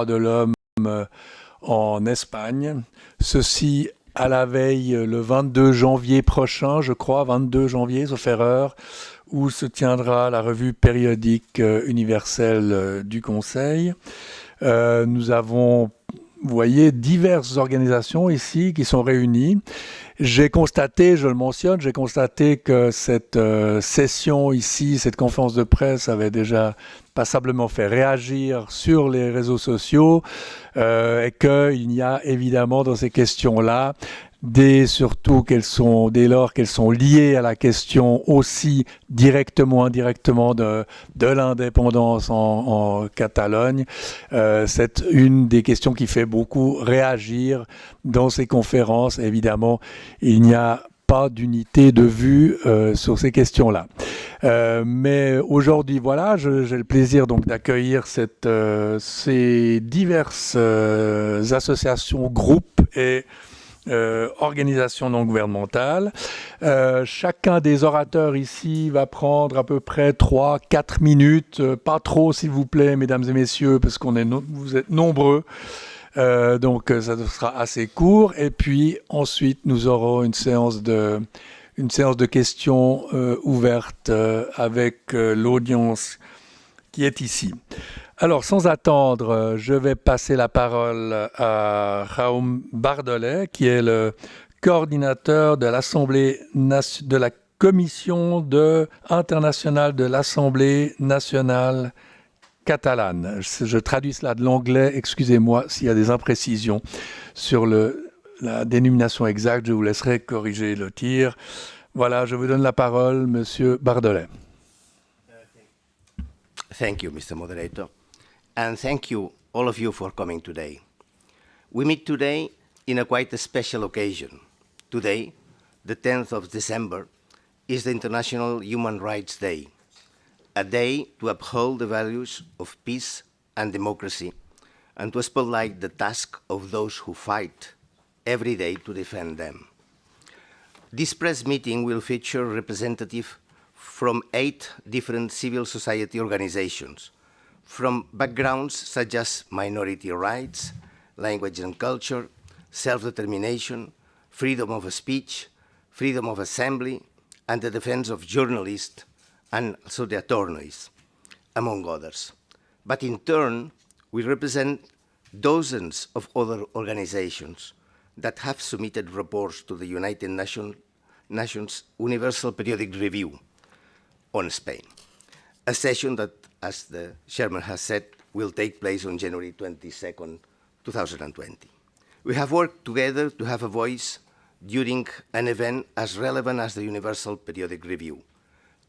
de l'homme en Espagne. Ceci à la veille, le 22 janvier prochain, je crois, 22 janvier, sauf erreur, où se tiendra la revue périodique universelle du Conseil. Nous avons, vous voyez, diverses organisations ici qui sont réunies. J'ai constaté, je le mentionne, j'ai constaté que cette session ici, cette conférence de presse avait déjà passablement fait réagir sur les réseaux sociaux et qu'il y a évidemment dans ces questions-là surtout dès lors qu'elles sont liées à la question aussi directement, indirectement de l'indépendance en Catalogne. C'est une des questions qui fait beaucoup réagir dans ces conférences. Évidemment, il n'y a pas d'unité de vue sur ces questions-là. Mais aujourd'hui, voilà, j'ai le plaisir donc d'accueillir ces diverses associations, groupes et organisations non gouvernementales. Chacun des orateurs ici va prendre à peu près 3-4 minutes, pas trop s'il vous plaît, mesdames et messieurs, parce vous êtes nombreux. Donc ça sera assez court. Et puis ensuite, nous aurons une séance de questions ouvertes avec l'audience qui est ici. Alors, sans attendre, je vais passer la parole à Jaume Bardolet, qui est le coordinateur de de la Commission internationale de l'Assemblée nationale catalane. Je traduis cela de l'anglais, excusez-moi s'il y a des imprécisions sur la dénomination exacte, je vous laisserai corriger le tir. Voilà, je vous donne la parole, Monsieur Bardolet. Thank you, Mr. Moderator. And thank you, all of you, for coming today. We meet today in a quite a special occasion. Today, the 10th of December, is the International Human Rights Day, a day to uphold the values of peace and democracy, and to spotlight the task of those who fight every day to defend them. This press meeting will feature representatives from 8 different civil society organizations, from backgrounds such as minority rights, language and culture, self-determination, freedom of speech, freedom of assembly, and the defense of journalists, and also the attorneys, among others. But in turn, we represent dozens of other organizations that have submitted reports to the United Nations Universal Periodic Review on Spain, a session that, as the chairman has said, will take place on January 22nd, 2020. We have worked together to have a voice during an event as relevant as the Universal Periodic Review,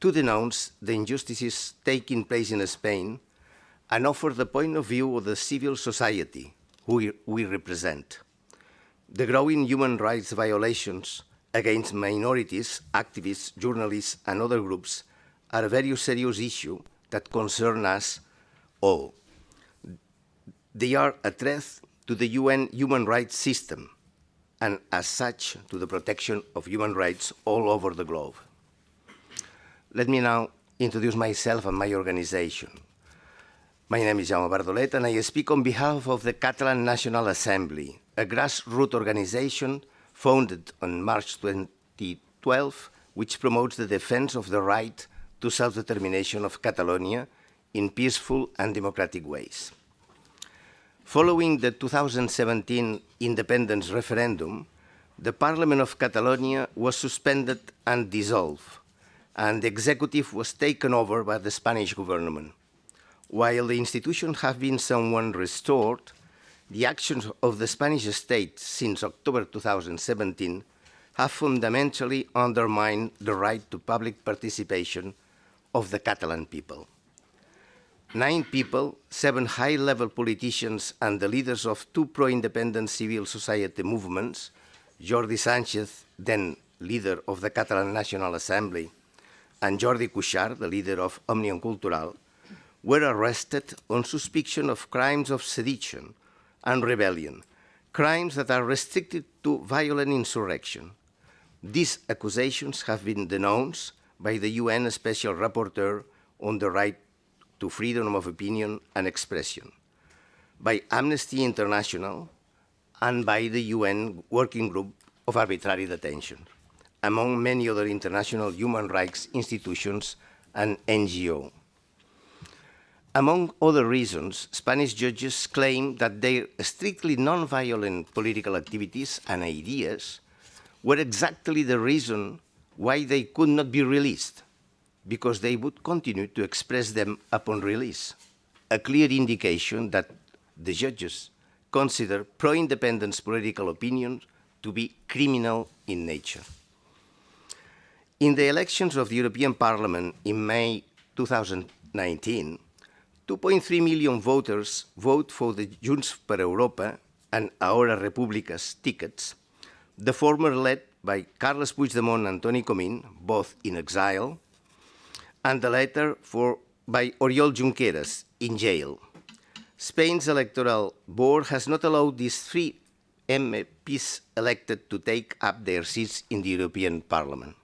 to denounce the injustices taking place in Spain and offer the point of view of the civil society who we represent. The growing human rights violations against minorities, activists, journalists, and other groups are a very serious issue that concern us all. They are a threat to the UN human rights system, and as such, to the protection of human rights all over the globe. Let me now introduce myself and my organization. My name is Jaume Bardolet, and I speak on behalf of the Catalan National Assembly, a grassroots organization founded on March 2012, which promotes the defense of the right to self-determination of Catalonia in peaceful and democratic ways. Following the 2017 independence referendum, the Parliament of Catalonia was suspended and dissolved, and the executive was taken over by the Spanish government. While the institutions have been somewhat restored, the actions of the Spanish state since October 2017 have fundamentally undermined the right to public participation of the Catalan people. 9 people, 7 high-level politicians and the leaders of 2 pro-independent civil society movements, Jordi Sánchez, then leader of the Catalan National Assembly, and Jordi Cuixart, the leader of Òmnium Cultural, were arrested on suspicion of crimes of sedition and rebellion, crimes that are restricted to violent insurrection. These accusations have been denounced by the UN Special Rapporteur on the right to freedom of opinion and expression. by Amnesty International and by the UN Working Group of Arbitrary Detention, among many other international human rights institutions and NGOs. Among other reasons, Spanish judges claim that their strictly non-violent political activities and ideas were exactly the reason why they could not be released, because they would continue to express them upon release, a clear indication that the judges consider pro-independence political opinions to be criminal in nature. In the elections of the European Parliament in May 2019, 2.3 million voters vote for the Junts per Europa and Ahora Repúblicas tickets, the former led by Carles Puigdemont and Toni Comín, both in exile, and the latter by Oriol Junqueras, in jail. Spain's electoral board has not allowed these three MPs elected to take up their seats in the European Parliament.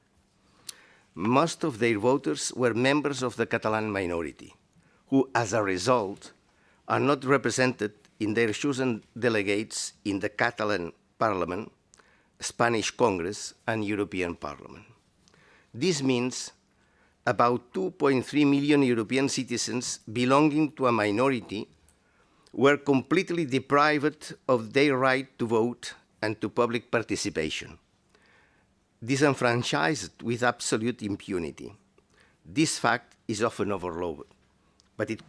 Most of their voters were members of the Catalan minority, who, as a result, are not represented in their chosen delegates in the Catalan Parliament, Spanish Congress, and European Parliament. This means about 2.3 million European citizens belonging to a minority were completely deprived of their right to vote and to public participation, disenfranchised with absolute impunity. This fact is often overlooked, but it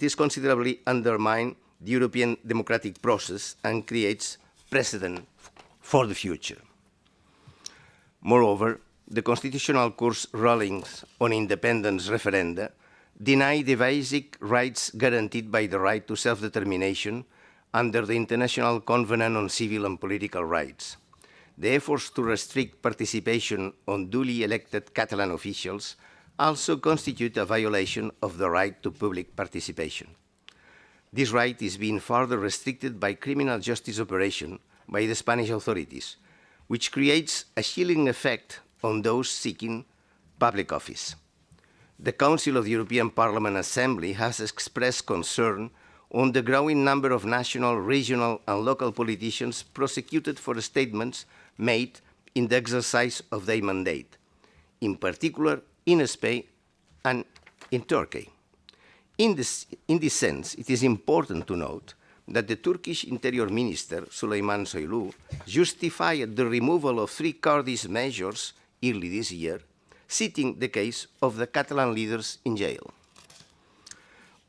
is considerably undermined the European democratic process and creates precedent for the future. Moreover, the Constitutional Court's rulings on independence referenda deny the basic rights guaranteed by the right to self-determination under the International Covenant on Civil and Political Rights. The efforts to restrict participation on duly elected Catalan officials also constitute a violation of the right to public participation. This right is being further restricted by criminal justice operation by the Spanish authorities, which creates a chilling effect on those seeking public office. The Council of the European Parliament Assembly has expressed concern on the growing number of national, regional, and local politicians prosecuted for statements made in the exercise of their mandate, in particular in Spain and in Turkey. In this sense, it is important to note that the Turkish Interior Minister, Süleyman Soylu, justified the removal of 3 Kurdish measures early this year, citing the case of the Catalan leaders in jail.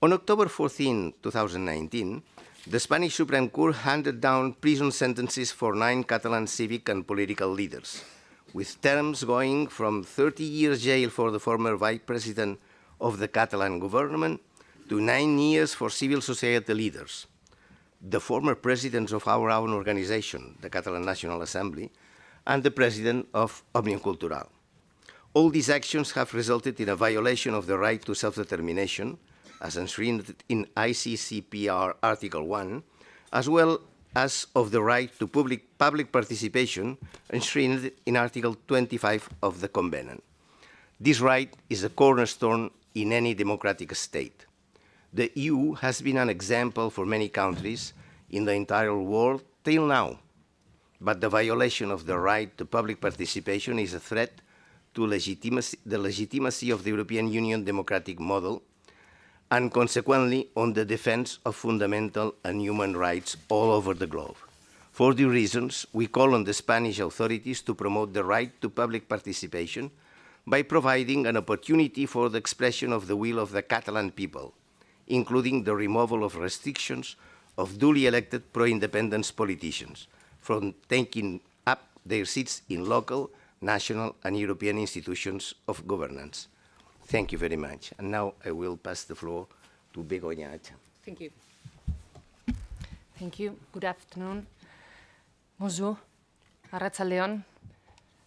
On October 14, 2019, the Spanish Supreme Court handed down prison sentences for 9 Catalan civic and political leaders, with terms going from 30 years jail for the former vice president of the Catalan government to 9 years for civil society leaders, the former presidents of our own organization, the Catalan National Assembly, and the president of Òmnium Cultural. All these actions have resulted in a violation of the right to self-determination, as enshrined in ICCPR Article 1, as well as of the right to public participation enshrined in Article 25 of the Covenant. This right is a cornerstone in any democratic state. The EU has been an example for many countries in the entire world till now, but the violation of the right to public participation is a threat to the legitimacy of the European Union democratic model, and consequently on the defense of fundamental and human rights all over the globe. For these reasons, we call on the Spanish authorities to promote the right to public participation by providing an opportunity for the expression of the will of the Catalan people, including the removal of restrictions of duly elected pro-independence politicians from taking up their seats in local, national, and European institutions of governance. Thank you very much. And now I will pass the floor to Begoña. Thank you. Thank you. Good afternoon. Bonjour. Arratsaldeon.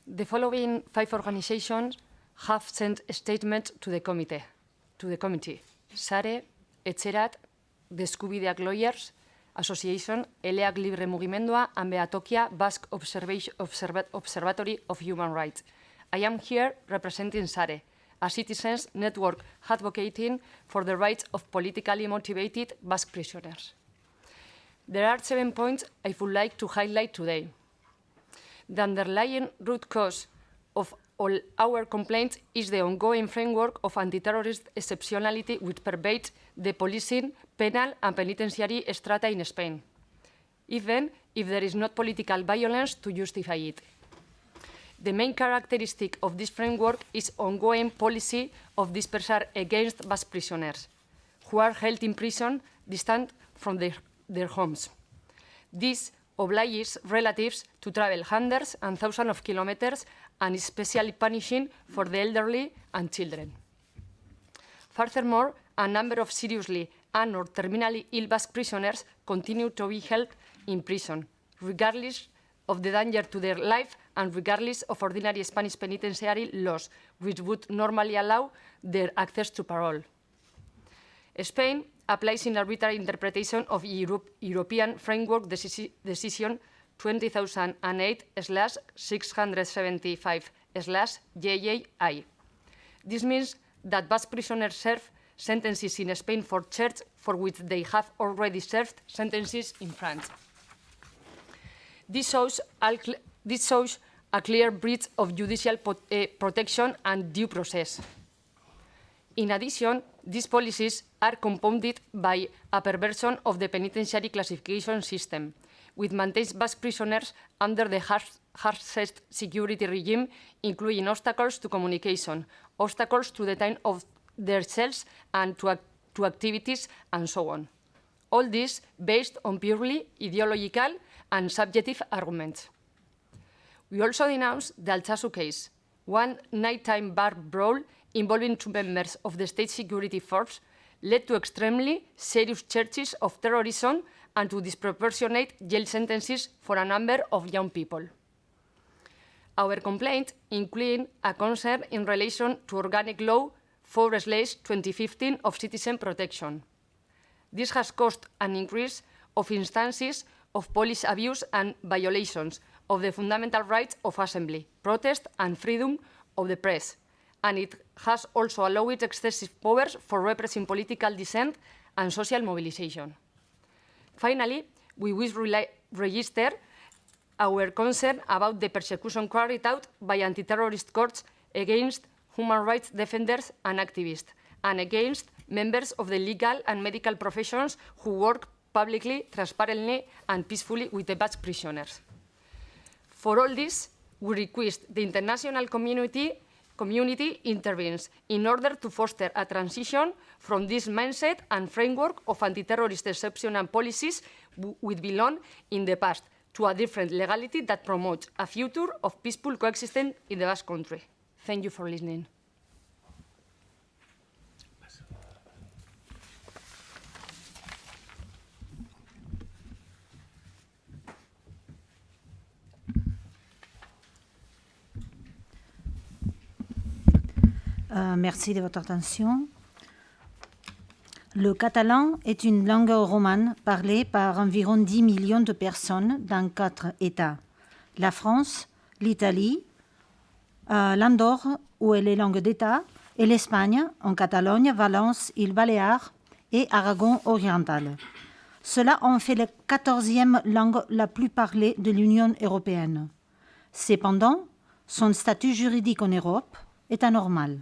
The following 5 organizations have sent a statement to the committee. SARE, Etxerat, the Eskubideak Lawyers Association, Eleak Libre Mugimendua, and Behatokia Basque Observatory of Human Rights. I am here representing SARE, a citizens' network advocating for the rights of politically motivated Basque prisoners. There are 7 points I would like to highlight today. The underlying root cause of all our complaints is the ongoing framework of anti-terrorist exceptionality which pervades the policing, penal and penitentiary strata in Spain, even if there is not political violence to justify it. The main characteristic of this framework is ongoing policy of dispersal against bus prisoners, who are held in prison distant from their homes. This obliges relatives to travel hundreds and thousands of kilometers and is especially punishing for the elderly and children. Furthermore, a number of seriously and or terminally ill Basque prisoners continue to be held in prison, regardless of the danger to their life and regardless of ordinary Spanish penitentiary laws, which would normally allow their access to parole. Spain applies an arbitrary interpretation of European Framework Decision 2008/675/JAI. This means that Basque prisoners serve sentences in Spain for charges for which they have already served sentences in France. This shows a clear breach of judicial protection and due process. In addition, these policies are compounded by a perversion of the penitentiary classification system, which maintains Basque prisoners under the harshest security regime, including obstacles to communication, obstacles to the time of their cells and to activities, and so on. All this based on purely ideological and subjective arguments. We also denounce the Altsasu case, one nighttime bar brawl involving 2 members of the state security force led to extremely serious charges of terrorism and to disproportionate jail sentences for a number of young people. Our complaint includes a concern in relation to Organic Law 4/2015 of citizen protection. This has caused an increase of instances of police abuse and violations of the fundamental rights of assembly, protest, and freedom of the press, and it has also allowed excessive powers for repressing political dissent and social mobilization. Finally, we wish to register our concern about the persecution carried out by anti-terrorist courts against human rights defenders and activists, and against members of the legal and medical professions who work publicly, transparently, and peacefully with the Basque prisoners. For all this, we request the international community intervenes in order to foster a transition from this mindset and framework of anti-terrorist exception and policies which belong in the past to a different legality that promotes a future of peaceful coexistence in the Basque Country. Thank you for listening. Merci de votre attention. Le catalan est une langue romane parlée par environ 10 millions de personnes dans 4 États. La France, l'Italie, l'Andorre, où elle est langue d'État, et l'Espagne, en Catalogne, Valence, îles Baléares et Aragon oriental. Cela en fait la 14e langue la plus parlée de l'Union européenne. Cependant, son statut juridique en Europe est anormal.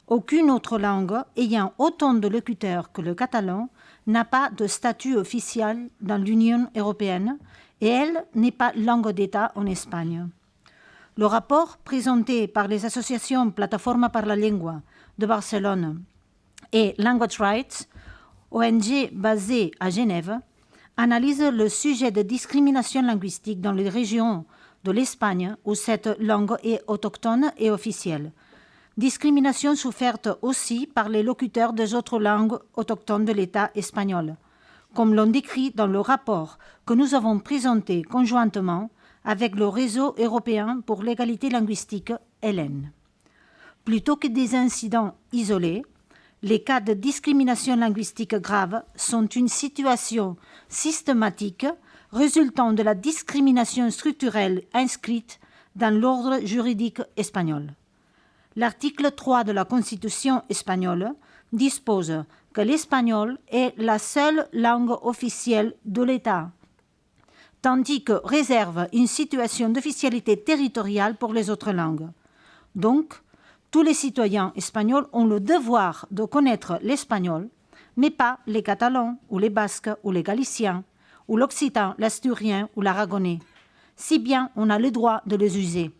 Aucune autre langue ayant autant de locuteurs que le catalan n'a pas de statut officiel dans l'Union européenne et elle n'est pas langue d'État en Espagne. Le rapport présenté par les associations Plataforma per la Llengua de Barcelone et Language Rights, ONG basée à Genève, analyse le sujet de discrimination linguistique dans les régions de l'Espagne où cette langue est autochtone et officielle. Discrimination soufferte aussi par les locuteurs des autres langues autochtones de l'État espagnol, comme l'on décrit dans le rapport que nous avons présenté conjointement avec le Réseau européen pour l'égalité linguistique, ELEN. Plutôt que des incidents isolés, les cas de discrimination linguistique grave sont une situation systématique résultant de la discrimination structurelle inscrite dans l'ordre juridique espagnol. L'article 3 de la Constitution espagnole dispose que l'espagnol est la seule langue officielle de l'État, tandis que réserve une situation d'officialité territoriale pour les autres langues. Donc, tous les citoyens espagnols ont le devoir de connaître l'espagnol, mais pas les catalans ou les basques ou les galiciens, ou l'occitan, l'asturien ou l'aragonais, si bien on a le droit de les user.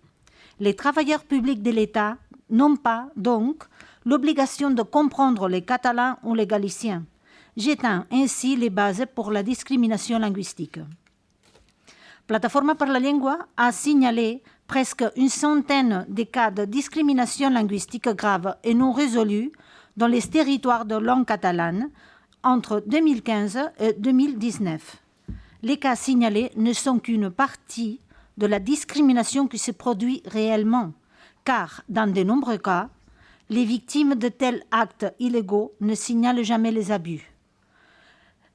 Les travailleurs publics de l'État n'ont pas, donc, l'obligation de comprendre les catalans ou les galiciens, jetant ainsi les bases pour la discrimination linguistique. Plataforma per la Llengua a signalé presque une centaine de cas de discrimination linguistique grave et non résolus dans les territoires de langue catalane entre 2015 et 2019. Les cas signalés ne sont qu'une partie de la discrimination qui se produit réellement, car dans de nombreux cas, les victimes de tels actes illégaux ne signalent jamais les abus.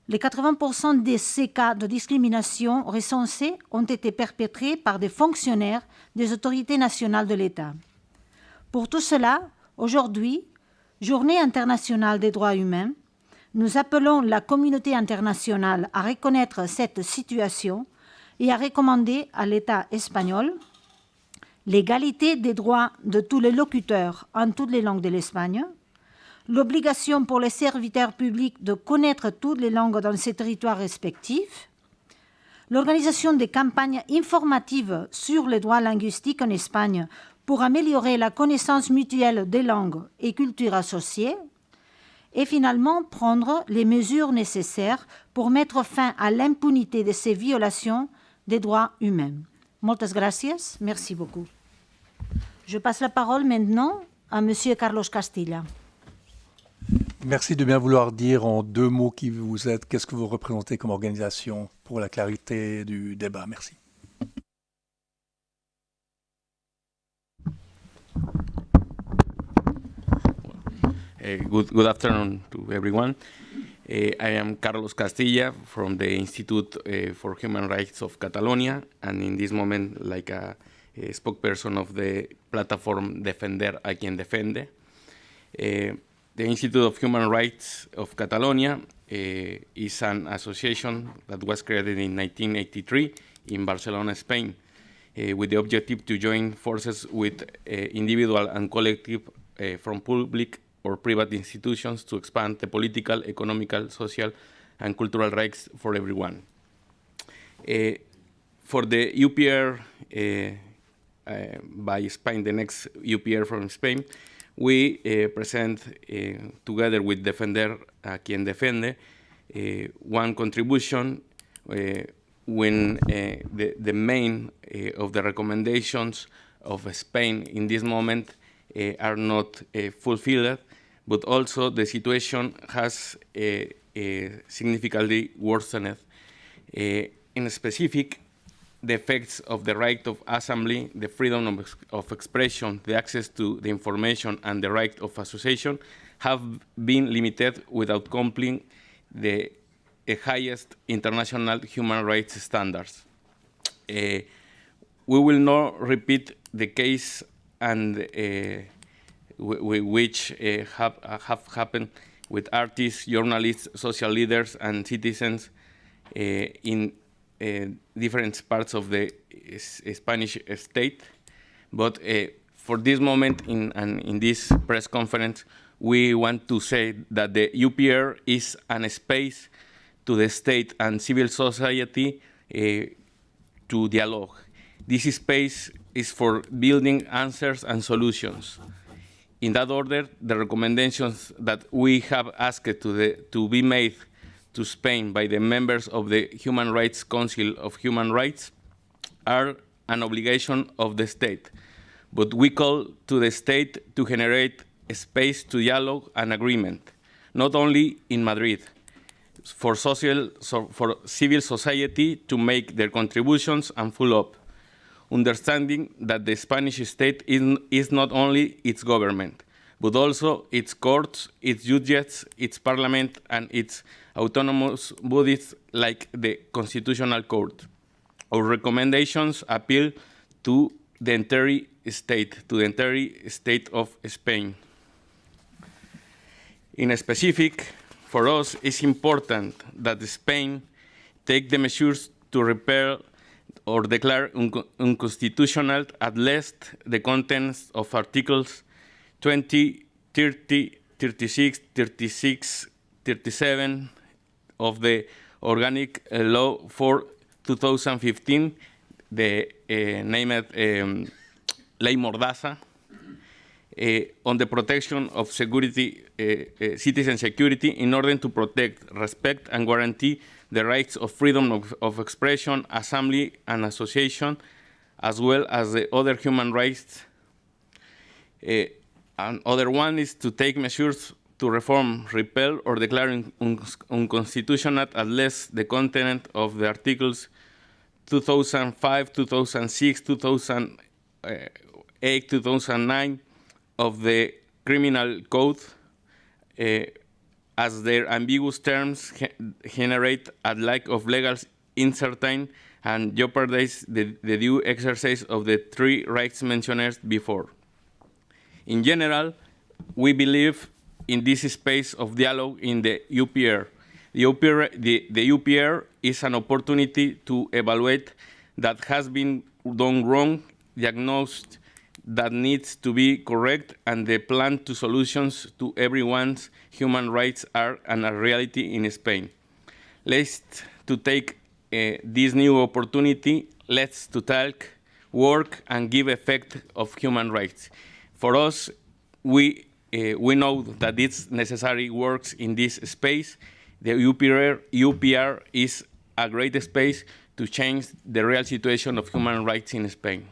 Les 80% de ces cas de discrimination recensés ont été perpétrés par des fonctionnaires des autorités nationales de l'État. Pour tout cela, aujourd'hui, Journée internationale des droits humains, nous appelons la communauté internationale à reconnaître cette situation et à recommander à l'État espagnol l'égalité des droits de tous les locuteurs en toutes les langues de l'Espagne, l'obligation pour les serviteurs publics de connaître toutes les langues dans ces territoires respectifs, l'organisation des campagnes informatives sur les droits linguistiques en Espagne pour améliorer la connaissance mutuelle des langues et cultures associées, et finalement prendre les mesures nécessaires pour mettre fin à l'impunité de ces violations des droits humains. Moltes gràcies, merci beaucoup. Je passe la parole maintenant à M. Carlos Castilla. Merci de bien vouloir dire en 2 mots qui vous êtes, qu'est-ce que vous représentez comme organisation pour la clarité du débat. Merci. Good afternoon to everyone. I am Carlos Castilla from the Institute for Human Rights of Catalonia, and in this moment, like a spokesperson of the platform Defender a quien defiende. The Institute of Human Rights of Catalonia is an association that was created in 1983 in Barcelona, Spain, with the objective to join forces with individual and collective from public or private institutions to expand the political, economical, social, and cultural rights for everyone. For the UPR by Spain, the next UPR from Spain, we present, together with Defender a quien defiende, one contribution when the main of the recommendations of Spain in this moment are not fulfilled, but also the situation has significantly worsened. In specific, the effects of the right of assembly, the freedom of expression, the access to the information, and the right of association have been limited without complying the highest international human rights standards. We will not repeat the case and which have happened with artists, journalists, social leaders, and citizens in different parts of the Spanish state. But for this moment in this press conference, we want to say that the UPR is a space to the state and civil society to dialogue. This space is for building answers and solutions. In that order, the recommendations that we have asked to be made to Spain by the members of the Human Rights Council of Human Rights are an obligation of the state. But we call to the state to generate a space to dialogue and agreement, not only in Madrid, for civil society to make their contributions and follow up, understanding that the Spanish state is not only its government, but also its courts, its judges, its parliament, and its autonomous bodies like the Constitutional Court. Our recommendations appeal to the entire state of Spain. In specific, For us, it's important that Spain take the measures to repeal or declare unconstitutional at least the contents of Articles 20, 30, 36, 36, 37 of the Organic Law for 2015, the named Ley Mordaza, on the protection of security, citizen security, in order to protect, respect, and guarantee the rights of freedom of expression, assembly, and association, as well as the other human rights. Another one is to take measures to reform, repeal, or declare unconstitutional at least the content of the Articles 2005, 2006, 2008, 2009 of the Criminal Code, as their ambiguous terms generate a lack of legal uncertainty and jeopardize the due exercise of the three rights mentioned before. In general, we believe in this space of dialogue in the UPR. The UPR is an opportunity to evaluate that has been done wrong, diagnosed that needs to be correct, and the plan to solutions to everyone's human rights are a reality in Spain. Let's to take this new opportunity, let's to talk, work, and give effect of human rights. For us, we know that it's necessary works in this space. The UPR is a great space to change the real situation of human rights in Spain.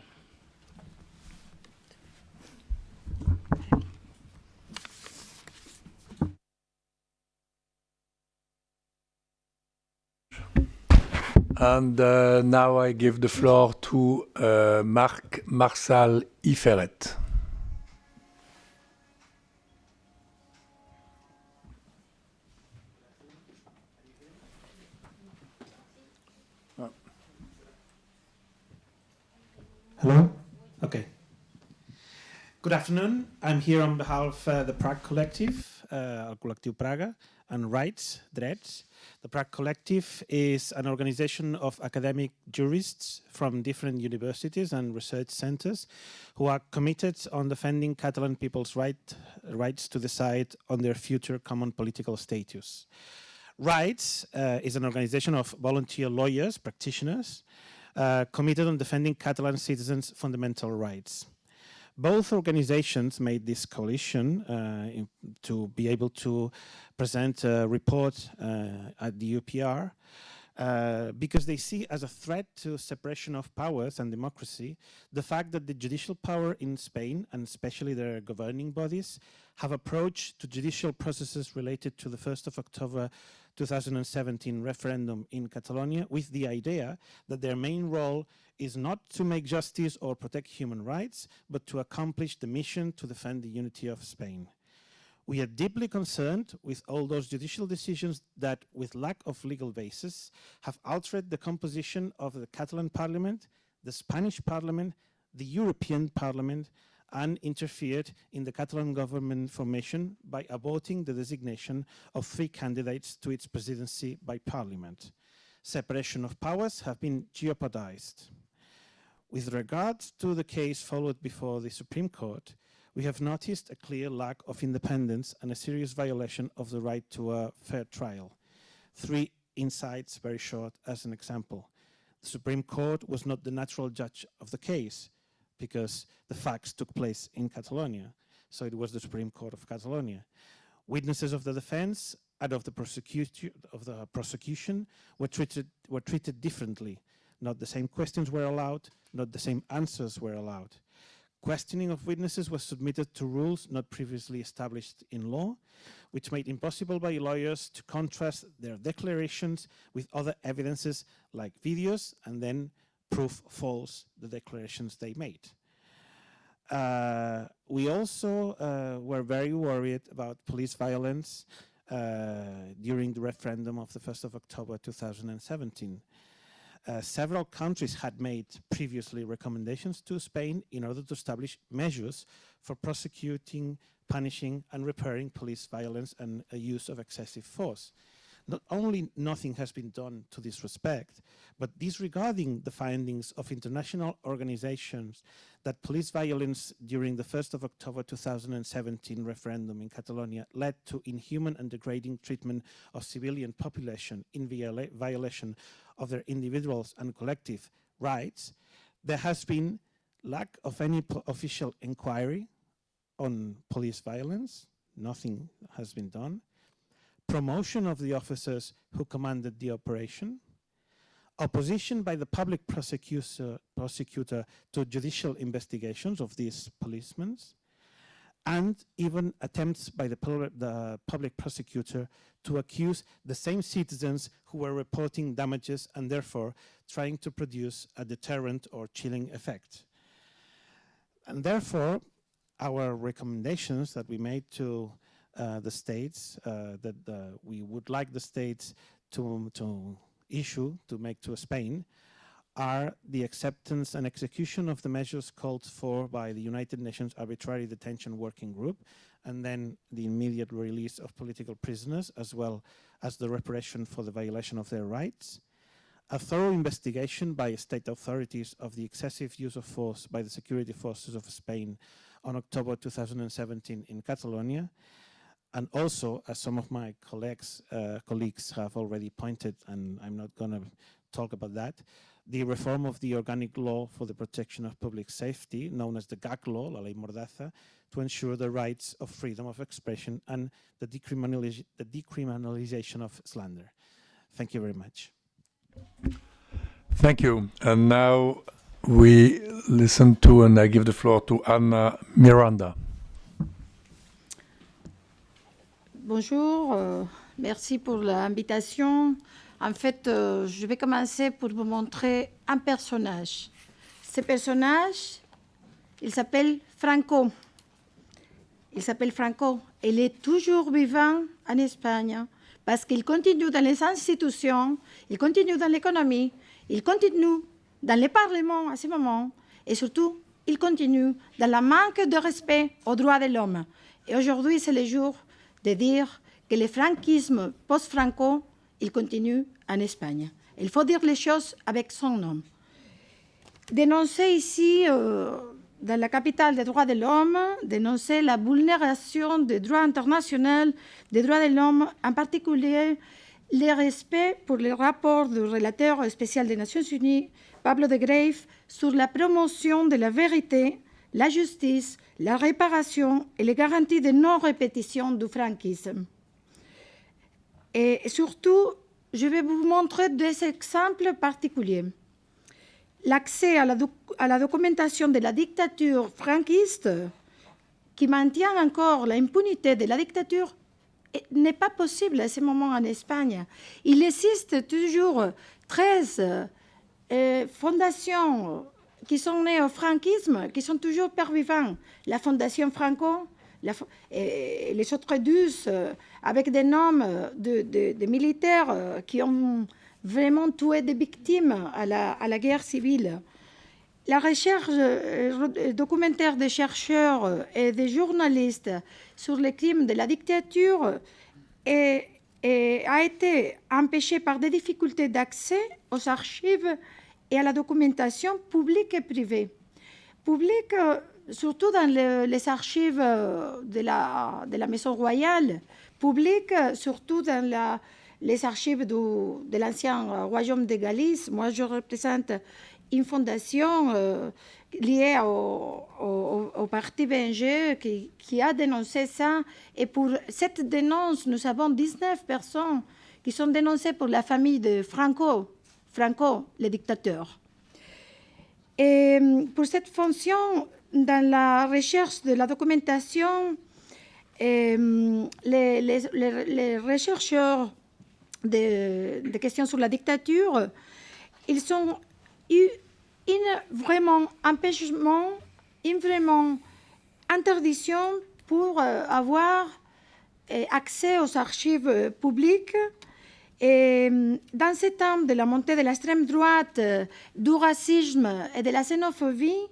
And now I give the floor to Marçal Iferet. Hello? Okay. Good afternoon. I'm here on behalf of the Prague Collective, Collective Praga, and Rights, Drets. The Prague Collective is an organization of academic jurists from different universities and research centers who are committed on defending Catalan people's rights to decide on their future common political status. Rights is an organization of volunteer lawyers, practitioners, committed on defending Catalan citizens' fundamental rights. Both organizations made this coalition to be able to present a report at the UPR because they see as a threat to separation of powers and democracy the fact that the judicial power in Spain, and especially their governing bodies, have approached to judicial processes related to the 1st of October 2017 referendum in Catalonia with the idea that their main role is not to make justice or protect human rights, but to accomplish the mission to defend the unity of Spain. We are deeply concerned with all those judicial decisions that, with lack of legal basis, have altered the composition of the Catalan Parliament, the Spanish Parliament, the European Parliament, and interfered in the Catalan government formation by aborting the designation of 3 candidates to its presidency by Parliament. Separation of powers have been jeopardized. With regard to the case followed before the Supreme Court, we have noticed a clear lack of independence and a serious violation of the right to a fair trial. 3 insights, very short, as an example. The Supreme Court was not the natural judge of the case because the facts took place in Catalonia, so it was the Supreme Court of Catalonia. Witnesses of the defense and of the prosecution were treated differently. Not the same questions were allowed, not the same answers were allowed. Questioning of witnesses was submitted to rules not previously established in law, which made impossible by lawyers to contrast their declarations with other evidences like videos and then prove false the declarations they made. We also were very worried about police violence during the referendum of the 1st of October 2017. Several countries had made previously recommendations to Spain in order to establish measures for prosecuting punishing and repairing police violence and use of excessive force. Not only nothing has been done to this respect, but disregarding the findings of international organizations that police violence during the 1st of October 2017 referendum in Catalonia led to inhuman and degrading treatment of civilian population in violation of their individuals and collective rights, there has been lack of any official inquiry on police violence. Nothing has been done. Promotion of the officers who commanded the operation, opposition by the public prosecutor to judicial investigations of these policemen, and even attempts by the public prosecutor to accuse the same citizens who were reporting damages and therefore trying to produce a deterrent or chilling effect. And therefore, our recommendations that we made to the states, that we would like the states to make to Spain, are the acceptance and execution of the measures called for by the United Nations Arbitrary Detention Working Group, and then the immediate release of political prisoners, as well as the reparation for the violation of their rights, a thorough investigation by state authorities of the excessive use of force by the security forces of Spain on October 2017 in Catalonia, and also, as some of my colleagues have already pointed, and I'm not going to talk about that, the reform of the organic law for the protection of public safety, known as the GAC law, La Ley Mordaza, to ensure the rights of freedom of expression and the decriminalization of slander. Thank you very much. Thank you. And now we listen to, and I give the floor to Anna Miranda. Bonjour, merci pour l'invitation. En fait, je vais commencer pour vous montrer un personnage. Ce personnage, il s'appelle Franco. Il s'appelle Franco. Il est toujours vivant en Espagne parce qu'il continue dans les institutions, il continue dans l'économie, il continue dans les parlements à ce moment et surtout, il continue dans le manque de respect aux droits de l'homme. Et aujourd'hui, c'est le jour de dire que le franquisme post-Franco, il continue en Espagne. Il faut dire les choses avec son nom. Dénoncer ici, dans la capitale des droits de l'homme, dénoncer la vulnération des droits internationaux, des droits de l'homme, en particulier le respect pour le rapport du relateur spécial des Nations Unies, Pablo de Greiff, sur la promotion de la vérité, la justice, la réparation et les garanties de non-répétition du franquisme. Et surtout, je vais vous montrer deux exemples particuliers. L'accès à la documentation de la dictature franquiste, qui maintient encore l'impunité de la dictature, n'est pas possible à ce moment en Espagne. Il existe toujours 13 fondations qui sont nées au franquisme, qui sont toujours pervivantes. La Fondation Franco, et les autres 12, avec des noms de militaires qui ont vraiment tué des victimes à la guerre civile. La recherche documentaire des chercheurs et des journalistes sur les crimes de la dictature a été empêchée par des difficultés d'accès aux archives et à la documentation publique et privée. Publique, surtout dans les archives de la Maison Royale, publique, surtout dans les archives de l'ancien royaume de Galice. Moi, je représente une fondation liée au parti VNG qui a dénoncé ça. Et pour cette dénonce, nous avons 19 personnes qui sont dénoncées pour la famille de Franco, le dictateur. Et pour cette fonction, dans la recherche de la documentation, les chercheurs de questions sur la dictature, ils ont eu vraiment empêchement, une vraiment interdiction pour avoir accès aux archives publiques. Et dans ce temps de la montée de l'extrême droite, du racisme et de la xénophobie,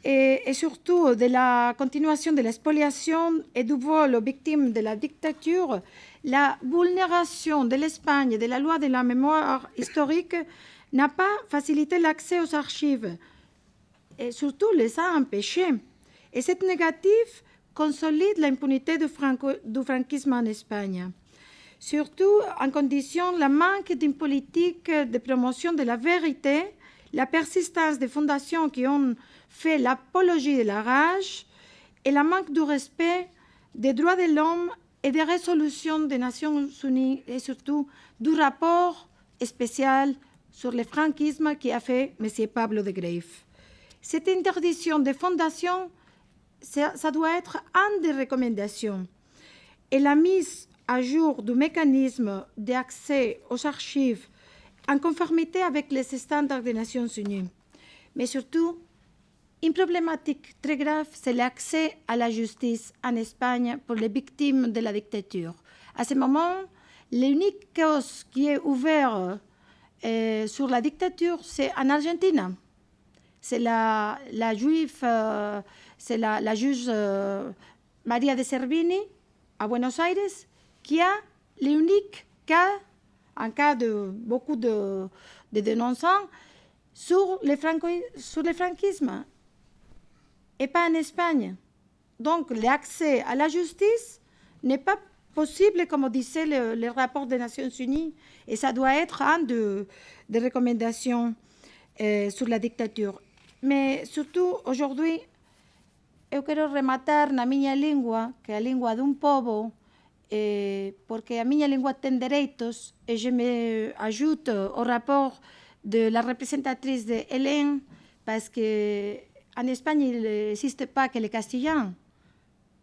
et surtout de la continuation de la spoliation et du vol aux victimes de la dictature, la vulnération de l'Espagne de la loi de la mémoire historique n'a pas facilité l'accès aux archives et surtout les a empêchés. Et cette négative consolide l'impunité du franquisme en Espagne. Surtout en condition le manque d'une politique de promotion de la vérité, la persistance des fondations qui ont fait l'apologie de la rage et le manque du respect des droits de l'homme et des résolutions des Nations Unies et surtout du rapport spécial sur le franquisme qui a fait M. Pablo de Greiff. Cette interdiction des fondations, ça doit être une des recommandations. Et la mise à jour du mécanisme d'accès aux archives en conformité avec les standards des Nations Unies. Mais surtout, une problématique très grave, c'est l'accès à la justice en Espagne pour les victimes de la dictature. À ce moment, l'unique cause qui est ouverte sur la dictature, c'est en Argentine. C'est la juive, c'est la juge Maria de Cervini à Buenos Aires qui a l'unique cas, un cas de beaucoup de dénonçants sur le franquisme et pas en Espagne. Donc l'accès à la justice n'est pas possible, comme disait le rapport des Nations Unies, et ça doit être une des recommandations sur la dictature. Mais surtout, aujourd'hui, eu quero rematar na miña lingua, que é a lingua dun povo, porque a miña lingua ten dereitos, e je me ajoute au rapport de la représentatrice de Hélène, parce qu'en Espagne, il n'existe pas que le castillan.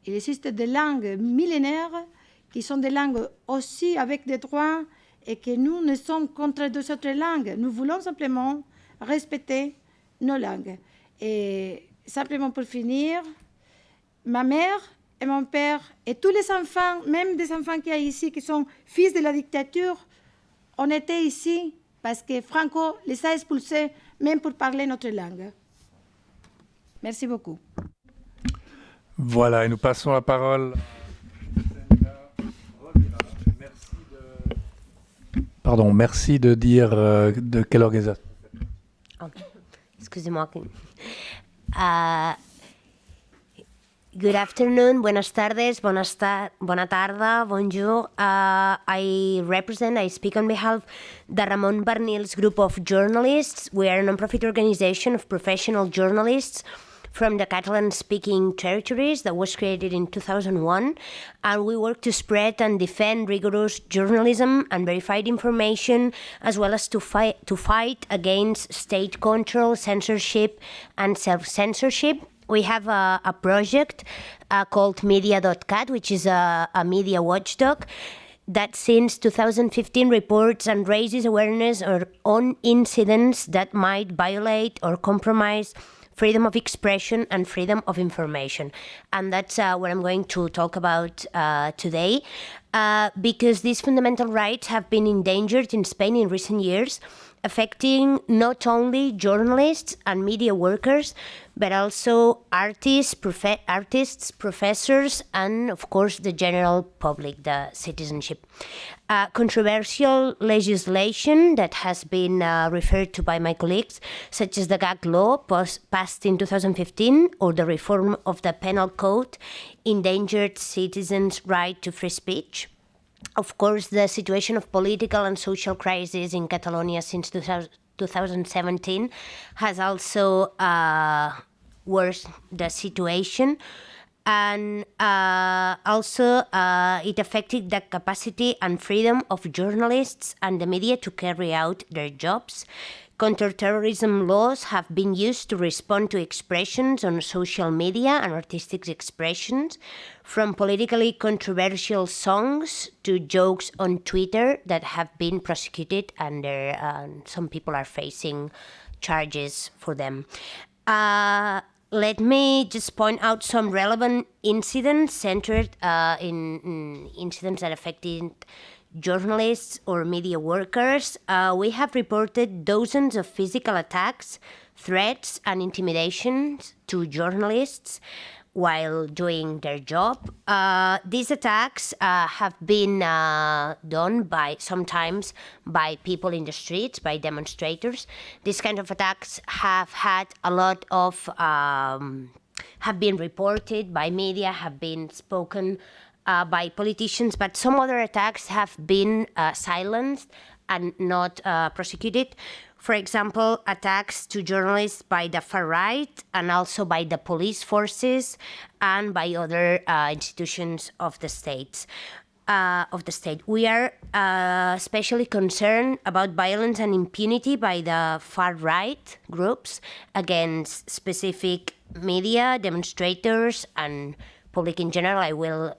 Il existe des langues millénaires qui sont des langues aussi avec des droits et que nous ne sommes contre deux autres langues. Nous voulons simplement respecter nos langues. Et simplement pour finir, ma mère et mon père et tous les enfants, même des enfants qu'il y a ici qui sont fils de la dictature, on était ici parce que Franco les a expulsés même pour parler notre langue. Merci beaucoup. Voilà, et nous passons la parole à merci de dire de quelle organisation. Excusez-moi. Good afternoon, buenas tardes, bona tarda, bonjour. I speak on behalf of the Ramon Barnils group of journalists. We are a non-profit organization of professional journalists from the Catalan-speaking territories that was created in 2001, and we work to spread and defend rigorous journalism and verified information, as well as to fight against state control, censorship, and self-censorship. We have a project called Media.cat, which is a media watchdog that since 2015 reports and raises awareness on incidents that might violate or compromise freedom of expression and freedom of information. And that's what I'm going to talk about today, because these fundamental rights have been endangered in Spain in recent years, affecting not only journalists and media workers, but also artists, professors, and of course the general public, the citizenship. Controversial legislation that has been referred to by my colleagues, such as the gag law passed in 2015 or the reform of the penal code, endangered citizens' right to free speech. Of course, the situation of political and social crisis in Catalonia since 2017 has also worsened the situation. And also it affected the capacity and freedom of journalists and the media to carry out their jobs. Counterterrorism laws have been used to respond to expressions on social media and artistic expressions, from politically controversial songs to jokes on Twitter that have been prosecuted, and some people are facing charges for them. Let me just point out some relevant incidents centered in incidents that affected journalists or media workers, we have reported dozens of physical attacks, threats, and intimidations to journalists while doing their job. These attacks have been done sometimes by people in the streets, by demonstrators. These kind of attacks have had a lot of, have been reported by media, have been spoken by politicians, but some other attacks have been silenced and not prosecuted. For example, attacks to journalists by the far right and also by the police forces and by other institutions of the state. We are especially concerned about violence and impunity by the far right groups against specific media, demonstrators, and public in general. I will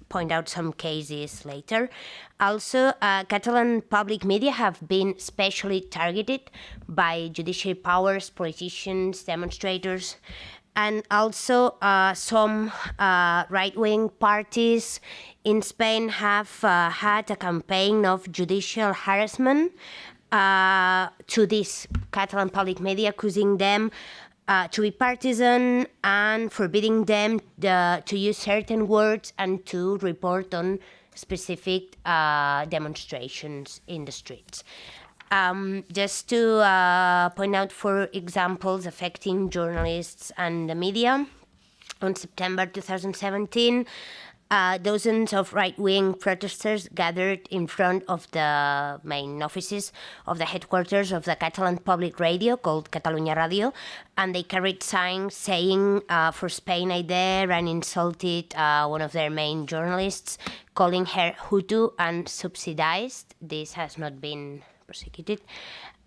point out some cases later. Also, Catalan public media have been specially targeted by judicial powers, politicians, demonstrators, and also some right-wing parties in Spain have had a campaign of judicial harassment to this Catalan public media, accusing them to be partisan and forbidding them to use certain words and to report on specific demonstrations in the streets. Just to point out 4 examples affecting journalists and the media. On September 2017, dozens of right-wing protesters gathered in front of the main offices of the headquarters of the Catalan public radio called Catalunya Radio, and they carried signs saying "For Spain I dare," and insulted one of their main journalists, calling her Hutu and subsidized. This has not been prosecuted.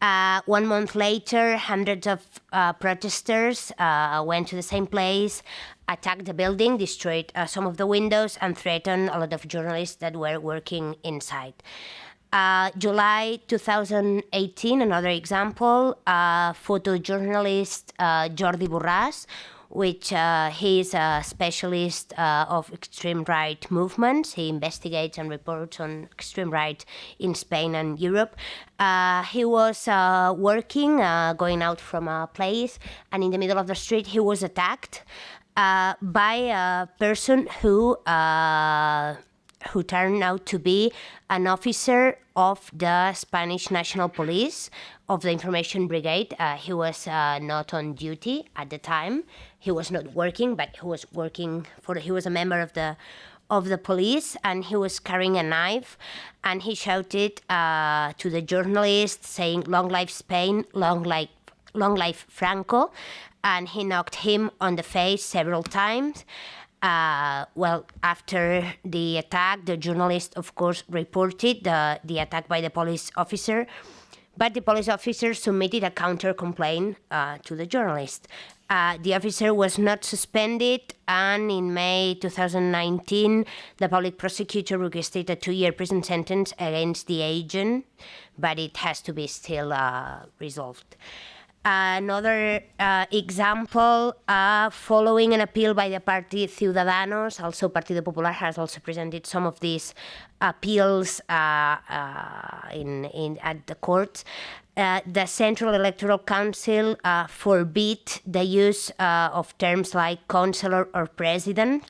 1 month later, hundreds of protesters went to the same place, attacked the building, destroyed some of the windows, and threatened a lot of journalists that were working inside. July 2018, another example, photojournalist Jordi Borràs, which he is a specialist of extreme right movements. He investigates and reports on extreme right in Spain and Europe. He was working, going out from a place, and in the middle of the street he was attacked by a person who turned out to be an officer of the Spanish National Police, of the Information Brigade. He was not on duty at the time. He was not working, but he was working he was a member of the police, and he was carrying a knife, and he shouted to the journalist saying, "Long life Spain, long life Franco," and he knocked him on the face several times. After the attack, the journalist, of course, reported the attack by the police officer, but the police officer submitted a counter-complaint to the journalist. The officer was not suspended, and in May 2019, the public prosecutor requested a 2-year prison sentence against the agent, but it has to be still resolved. Another example, following an appeal by the party Ciudadanos, also Partido Popular has also presented some of these appeals at the courts. The Central Electoral Council forbid the use of terms like councillor or president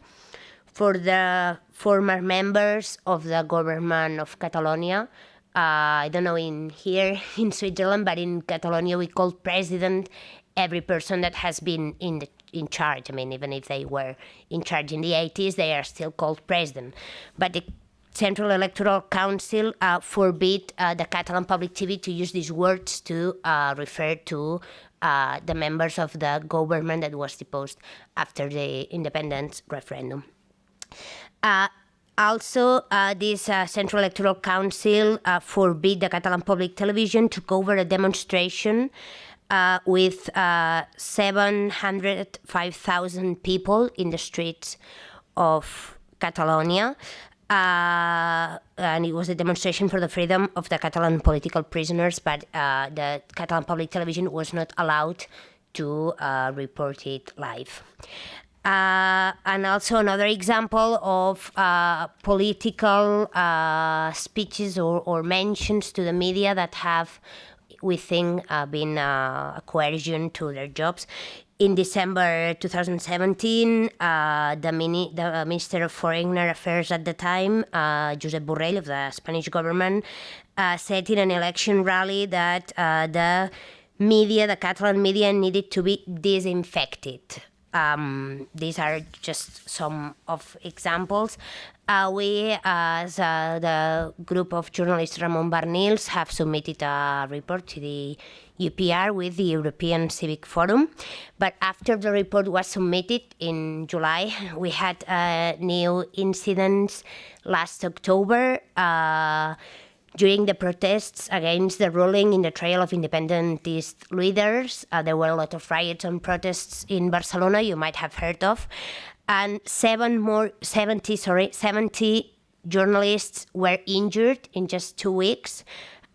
for the former members of the government of Catalonia. I don't know here in Switzerland, but in Catalonia we call president every person that has been in charge. I mean, even if they were in charge in the 80s, they are still called president. But the Central Electoral Council forbid the Catalan public TV to use these words to refer to the members of the government that was deposed after the independence referendum. Also, this Central Electoral Council forbid the Catalan public television to cover a demonstration with 705,000 people in the streets of Catalonia. And it was a demonstration for the freedom of the Catalan political prisoners, but the Catalan public television was not allowed to report it live. And also another example of political speeches or mentions to the media that have, we think, been a coercion to their jobs. In December 2017, the Minister of Foreign Affairs at the time, Josep Borrell of the Spanish government, said in an election rally that the Catalan media needed to be disinfected. These are just some of examples. We, as the group of journalists Jaume Bardolet, have submitted a report to the UPR with the European Civic Forum. But after the report was submitted in July, we had new incidents last October. During the protests against the ruling in the trial of independentist leaders, there were a lot of riots and protests in Barcelona, you might have heard of, and 70 journalists were injured in just 2 weeks,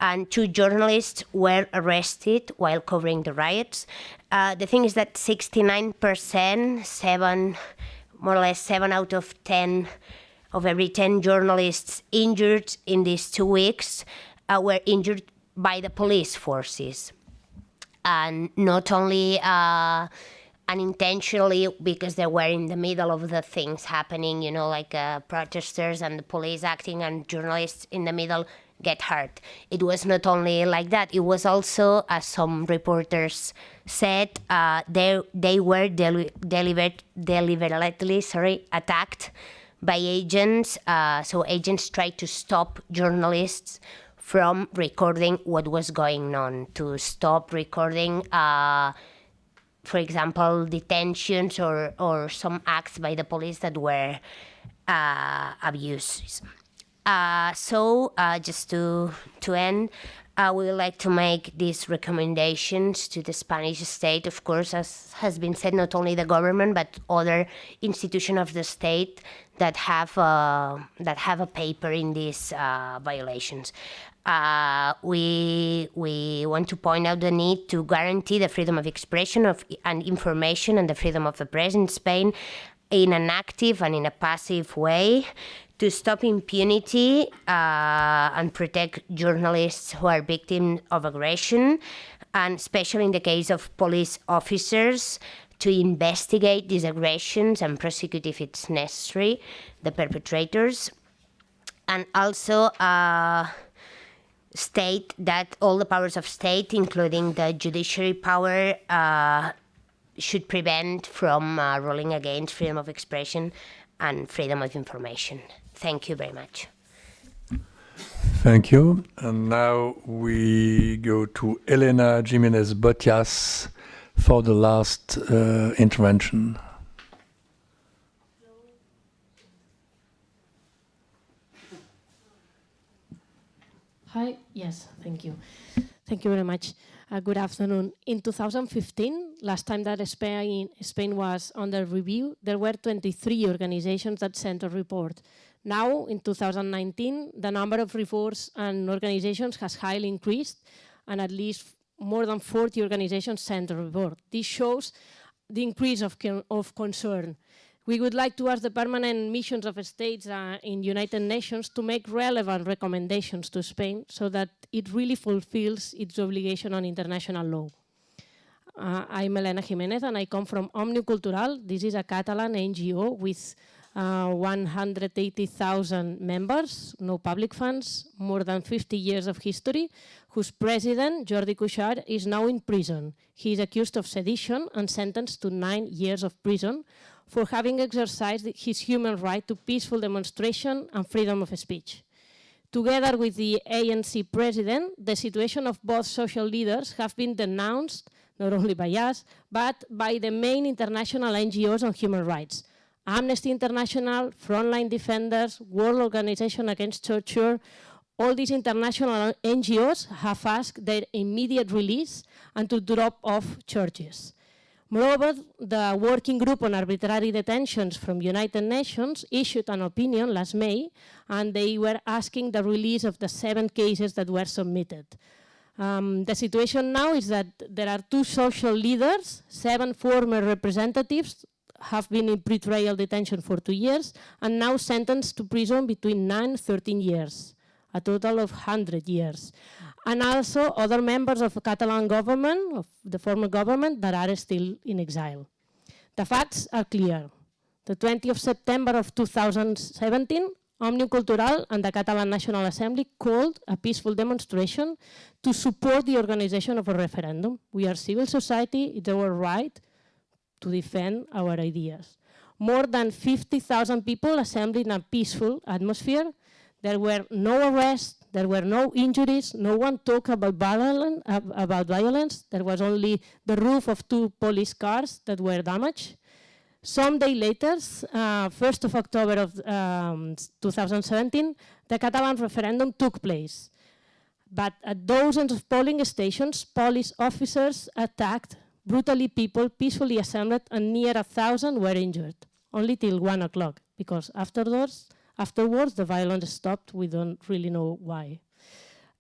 and 2 journalists were arrested while covering the riots. The thing is that 69%, more or less 7 out of 10 of every 10 journalists injured in these 2 weeks were injured by the police forces. And not only unintentionally, because they were in the middle of the things happening, you know, like protesters and the police acting and journalists in the middle get hurt. It was not only like that, it was also, as some reporters said, they were deliberately attacked by agents. So agents tried to stop journalists from recording what was going on, to stop recording, for example, detentions or some acts by the police that were abuses. So just to end, we would like to make these recommendations to the Spanish state, of course, as has been said, not only the government, but other institutions of the state that have a paper in these violations. We want to point out the need to guarantee the freedom of expression and information and the freedom of the press in Spain in an active and in a passive way, to stop impunity and protect journalists who are victims of aggression, and especially in the case of police officers, to investigate these aggressions and prosecute, if it's necessary, the perpetrators. And also state that all the powers of state, including the judiciary power, should prevent from ruling against freedom of expression and freedom of information. Thank you very much. Thank you. And now we go to Elena Jimenez Botias for the last intervention. Hi, yes, thank you. Thank you very much. Good afternoon. In 2015, last time that Spain was under review, there were 23 organizations that sent a report. Now, in 2019, the number of reports and organizations has highly increased, and at least more than 40 organizations sent a report. This shows the increase of concern. We would like to ask the permanent missions of states in United Nations to make relevant recommendations to Spain so that it really fulfills its obligation on international law. I'm Elena Jimenez and I come from Òmnium Cultural. This is a Catalan NGO with 180,000 members, no public funds, more than 50 years of history, whose president, Jordi Cuixart, is now in prison. He is accused of sedition and sentenced to 9 years of prison for having exercised his human right to peaceful demonstration and freedom of speech. Together with the ANC president, the situation of both social leaders have been denounced, not only by us, but by the main international NGOs on human rights. Amnesty International, Frontline Defenders, World Organization Against Torture, all these international NGOs have asked their immediate release and to drop off charges. Moreover, the Working Group on Arbitrary Detentions from United Nations issued an opinion last May, and they were asking the release of the 7 cases that were submitted. The situation now is that there are 2 social leaders, 7 former representatives have been in pre-trial detention for 2 years and now sentenced to prison between 9 and 13 years, a total of 100 years. And also other members of the Catalan government, of the former government, that are still in exile. The facts are clear. The 20th of September of 2017, Òmnium Cultural and the Catalan National Assembly called a peaceful demonstration to support the organization of a referendum. We are civil society, it's our right to defend our ideas. More than 50,000 people assembled in a peaceful atmosphere. There were no arrests, there were no injuries, no one talked about violence. There was only the roof of 2 police cars that were damaged. Some day later, 1st of October of 2017, the Catalan referendum took place. But at dozens of polling stations, police officers attacked brutally people peacefully assembled, and near 1,000 were injured, only till 1 o'clock, because afterwards, the violence stopped. We don't really know why.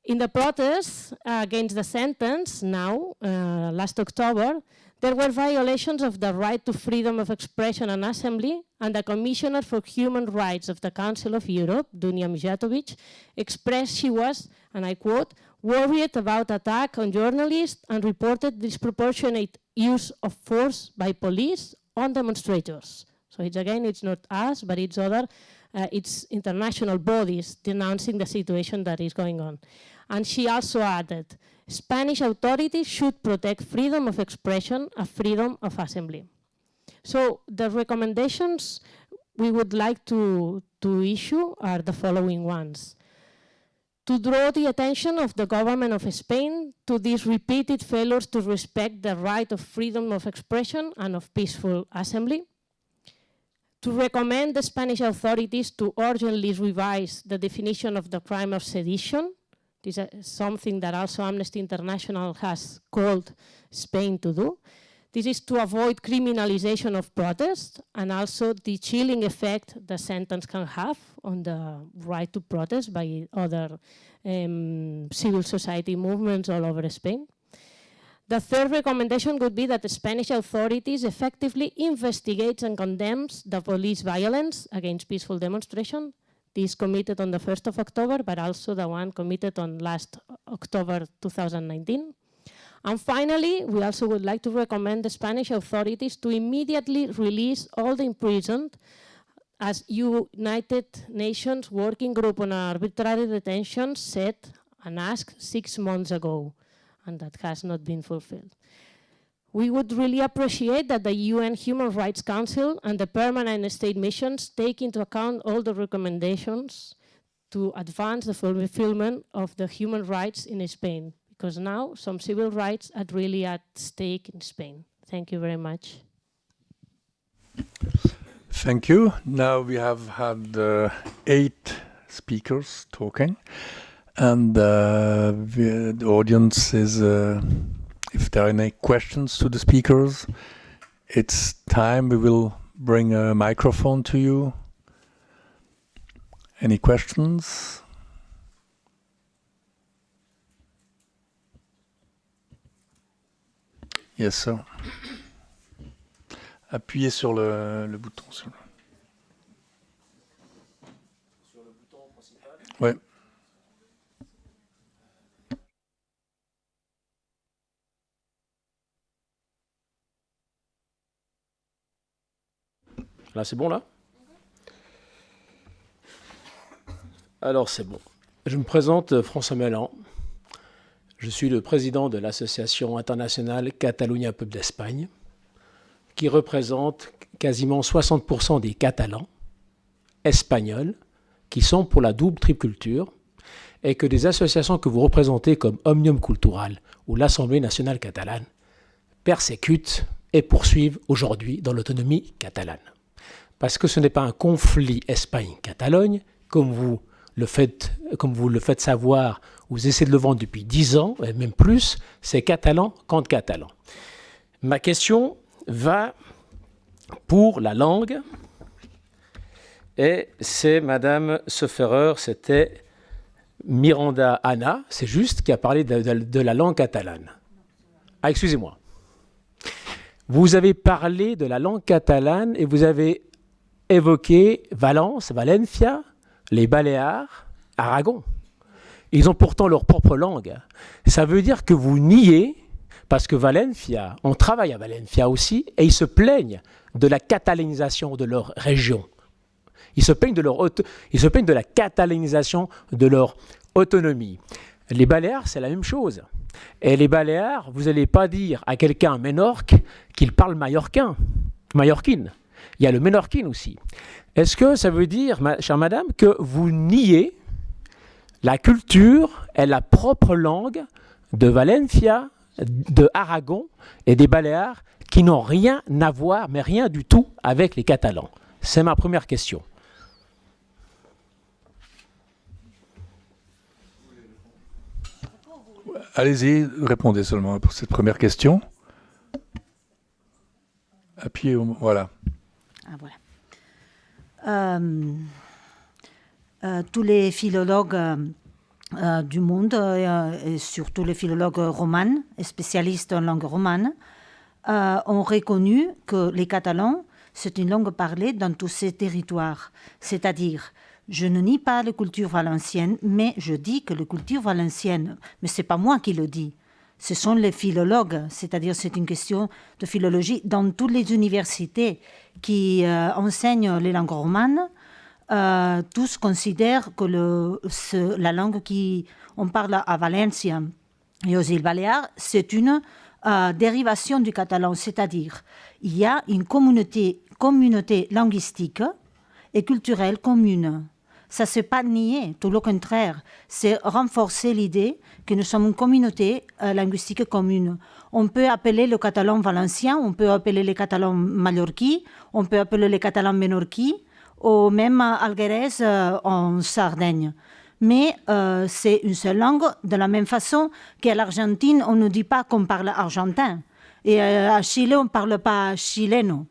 In the protests against the sentence now, last October, there were violations of the right to freedom of expression and assembly, and the Commissioner for Human Rights of the Council of Europe, Dunja Mijatovic, expressed she was, and I quote, worried about attack on journalists and reported disproportionate use of force by police on demonstrators. So it's not us, but it's international bodies denouncing the situation that is going on. And she also added, Spanish authorities should protect freedom of expression and freedom of assembly. So the recommendations we would like to issue are the following ones. To draw the attention of the government of Spain to these repeated failures to respect the right of freedom of expression and of peaceful assembly. To recommend the Spanish authorities to urgently revise the definition of the crime of sedition. This is something that also Amnesty International has called Spain to do. This is to avoid criminalization of protest and also the chilling effect the sentence can have on the right to protest by other civil society movements all over Spain. The third recommendation would be that the Spanish authorities effectively investigate and condemns the police violence against peaceful demonstration. This committed on the 1st of October, but also the one committed on last October 2019. And finally, we also would like to recommend the Spanish authorities to immediately release all the imprisoned as United Nations Working Group on Arbitrary Detention said and asked 6 months ago, and that has not been fulfilled. We would really appreciate that the UN Human Rights Council and the permanent state missions take into account all the recommendations to advance the fulfillment of the human rights in Spain, because now some civil rights are really at stake in Spain. Thank you very much. Thank you. Now we have had 8 speakers talking, and the audience is, if there are any questions to the speakers, it's time. We will bring a microphone to you. Any questions? Yes, sir. Appuyez sur le bouton. Sur le bouton principal. Ouais. Là, c'est bon, là? Alors, c'est bon. Je me présente, François Mellan. Je suis le président de l'association internationale Catalunya Peuple d'Espagne, qui représente quasiment 60% des Catalans espagnols qui sont pour la double triculture, et que des associations que vous représentez comme Òmnium Cultural ou l'Assemblée nationale catalane persécutent et poursuivent aujourd'hui dans l'autonomie catalane. Parce que ce n'est pas un conflit Espagne-Catalogne, comme vous le faites savoir, vous essayez de le vendre depuis 10 ans, et même plus, c'est catalan contre catalan. Ma question va pour la langue, et c'est Madame Sofferer, c'était Miranda Anna, c'est juste, qui a parlé de la langue catalane. Ah, excusez-moi. vous avez parlé de la langue catalane et vous avez évoqué Valence, Valencia, les Baléares, Aragon. Ils ont pourtant leur propre langue. Ça veut dire que vous niez, parce que Valencia, on travaille à Valencia aussi, et ils se plaignent de la catalanisation de leur région. Ils se plaignent de la catalanisation de leur autonomie. Les Baléares, c'est la même chose. Et les Baléares, vous n'allez pas dire à quelqu'un à Ménorque qu'il parle mallorquine. Il y a le ménorquin aussi. Est-ce que ça veut dire, chère madame, que vous niez la culture et la propre langue de Valencia, de Aragon et des Baléares qui n'ont rien à voir, mais rien du tout avec les Catalans? C'est ma première question. Allez-y, répondez seulement pour cette première question. Appuyez, voilà. Ah, voilà. Tous les philologues du monde, et surtout les philologues romanes, et spécialistes en langue romane, ont reconnu que les Catalans, c'est une langue parlée dans tous ces territoires. C'est-à-dire, je ne nie pas la culture valencienne, mais je dis que la culture valencienne, mais ce n'est pas moi qui le dis, ce sont les philologues, c'est-à-dire c'est une question de philologie dans toutes les universités qui enseignent les langues romanes. Tous considèrent que la langue qu'on parle à Valencia et aux îles Baléares, c'est une dérivation du catalan, c'est-à-dire il y a une communauté linguistique et culturelle commune. Ça, c'est pas nier, tout le contraire. C'est renforcer l'idée que nous sommes une communauté linguistique commune. On peut appeler le catalan valencien, on peut appeler les catalans mallorquins, on peut appeler les catalans menorquins, ou même alguerès en Sardaigne. Mais c'est une seule langue, de la même façon qu'à l'Argentine, on ne dit pas qu'on parle argentin. Et à Chili, on ne parle pas chileno,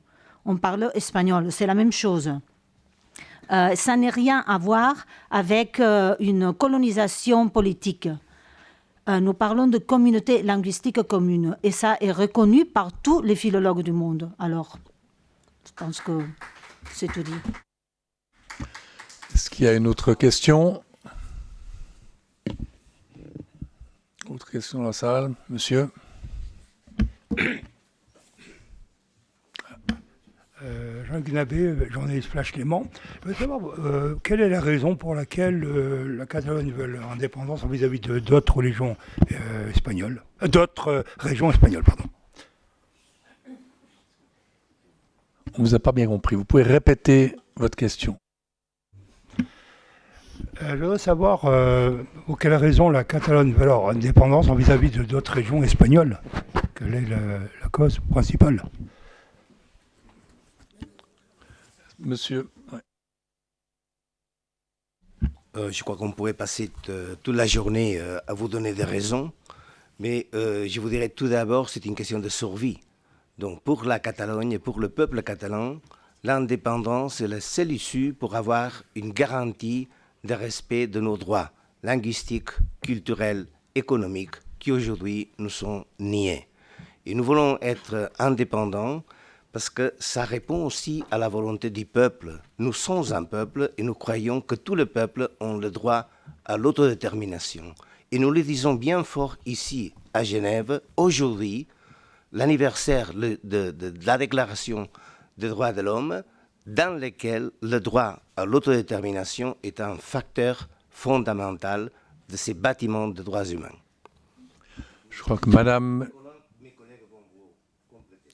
on parle espagnol. C'est la même chose. Ça n'a rien à voir avec une colonisation politique. Nous parlons de communauté linguistique commune et ça est reconnu par tous les philologues du monde. Alors, je pense que c'est tout dit. Est-ce qu'il y a une autre question? Autre question dans la salle, monsieur? Jean Guinabé, journaliste Flash Clément. Je veux savoir quelle est la raison pour laquelle la Catalogne veut leur indépendance vis-à-vis d'autres religions espagnoles, d'autres régions espagnoles, pardon. On ne vous a pas bien compris. Vous pouvez répéter votre question. Je voudrais savoir pour quelle raison la Catalogne veut leur indépendance vis-à-vis d'autres régions espagnoles. Quelle est la cause principale? Monsieur. Ouais. Je crois qu'on pourrait passer toute la journée à vous donner des raisons, mais je vous dirais tout d'abord, c'est une question de survie. Donc pour la Catalogne et pour le peuple catalan, l'indépendance est la seule issue pour avoir une garantie de respect de nos droits linguistiques, culturels, économiques qui aujourd'hui nous sont niés. Et nous voulons être indépendants parce que ça répond aussi à la volonté du peuple. Nous sommes un peuple et nous croyons que tous les peuples ont le droit à l'autodétermination. Et nous le disons bien fort ici, à Genève, aujourd'hui, l'anniversaire de la Déclaration des droits de l'homme, dans lequel le droit à l'autodétermination est un facteur fondamental de ces bâtiments de droits humains. Je crois que Madame...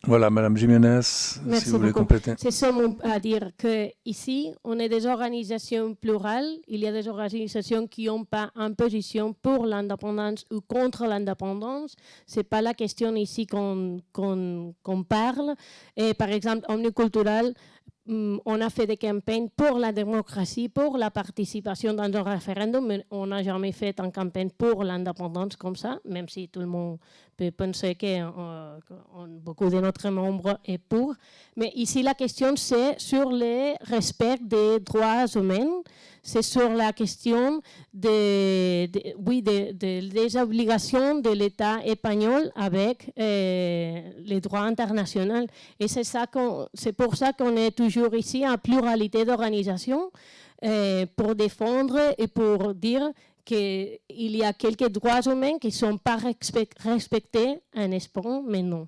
Voilà, Madame Jiménez, si vous voulez compléter. C'est seulement à dire qu'ici, on est des organisations plurales. Il y a des organisations qui n'ont pas une position pour l'indépendance ou contre l'indépendance. Ce n'est pas la question ici qu'on parle. Et par exemple, Omnicultural on a fait des campagnes pour la démocratie, pour la participation dans un référendum, mais on n'a jamais fait une campagne pour l'indépendance comme ça, même si tout le monde peut penser que beaucoup de notre membres est pour. Mais ici, la question, c'est sur le respect des droits humains, c'est sur la question des obligations de l'État espagnol avec les droits internationaux. Et c'est pour ça qu'on est toujours ici en pluralité d'organisations pour défendre et pour dire qu'il y a quelques droits humains qui ne sont pas respectés en Espagne, mais non.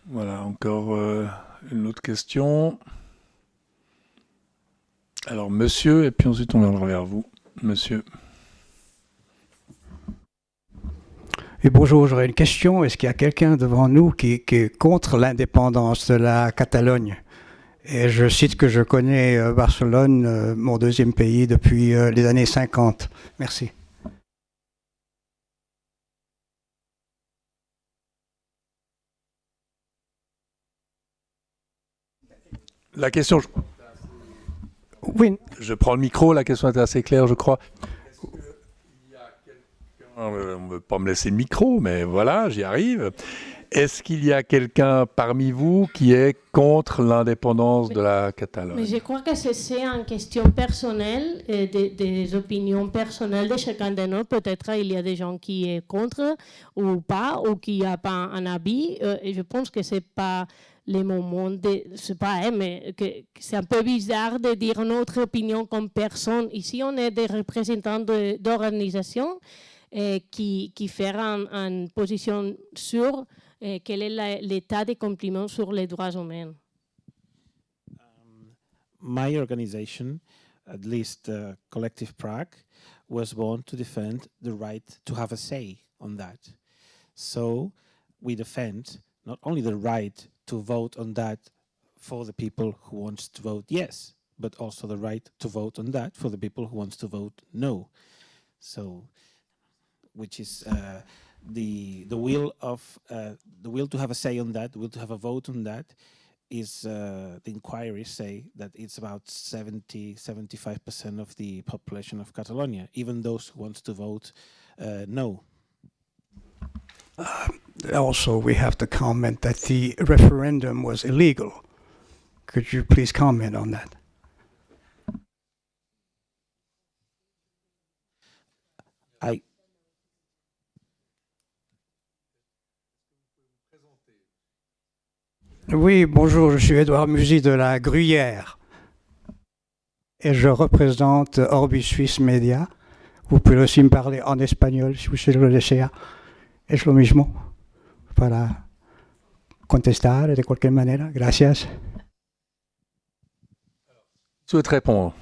Voilà, encore une autre question. Alors, monsieur, et puis ensuite on viendra vers vous. Monsieur. Et bonjour, j'aurais une question. Est-ce qu'il y a quelqu'un devant nous qui est contre l'indépendance de la Catalogne? Et je cite que je connais Barcelone, mon deuxième pays, depuis les années 50. Merci. La question, oui. Je prends le micro, la question était assez claire, je crois. On ne veut pas me laisser le micro, mais voilà, j'y arrive. Est-ce qu'il y a quelqu'un parmi vous qui est contre l'indépendance de la Catalogne? Mais je crois que c'est une question personnelle, des opinions personnelles de chacun de nous. Peut-être il y a des gens qui sont contre ou pas, ou qui n'ont pas un avis. Et je pense que ce n'est pas les moments de... Je sais pas, mais c'est un peu bizarre de dire notre opinion comme personne. Ici, on est des représentants d'organisations qui font une position sur quel est l'état des compliments sur les droits humains. My organization, at least Collective Prague, was born to defend the right to have a say on that. So we defend not only the right to vote on that for the people who wants to vote yes, but also the right to vote on that for the people who wants to vote no. So, which is the will to have a say on that, the will to have a vote on that, is the inquiries say that it's about 70-75% of the population of Catalonia, even those who want to vote no. Also, we have to comment that the referendum was illegal. Could you please comment on that? Oui, bonjour, je suis Édouard Musy de la Gruyère et je représente Orbis Suisse Media. Vous pouvez aussi me parler en espagnol si usted lo desea. Es lo mismo para contestar de cualquier manera. Gracias. Tu souhaites répondre?